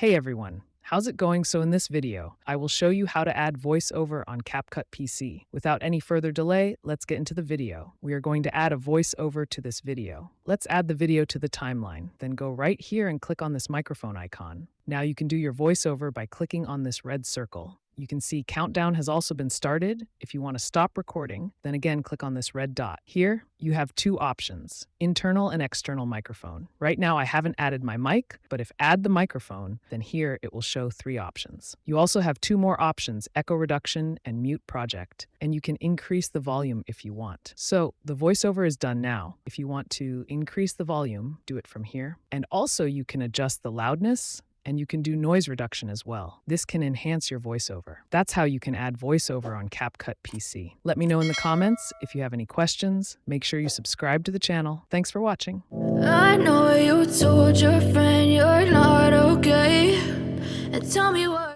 Hey everyone, how's it going? So in this video, I will show you how to add voiceover on Capcut PC. Without any further delay, let's get into the video. We are going to add a voiceover to this video. Let's add the video to the timeline, then go right here and click on this microphone icon. Now you can do your voiceover by clicking on this red circle. You can see countdown has also been started. If you want to stop recording, then again click on this red dot. Here, you have two options, internal and external microphone. Right now I haven't added my mic, but if add the microphone, then here it will show three options. You also have two more options, echo reduction and mute project, and you can increase the volume if you want. So the voiceover is done now. If you want to increase the volume, do it from here. And also you can adjust the loudness, and you can do noise reduction as well. This can enhance your voiceover. That's how you can add voiceover on Capcut PC. Let me know in the comments if you have any questions. Make sure you subscribe to the channel. Thanks for watching. I know you told your friend you're not okay, and tell me what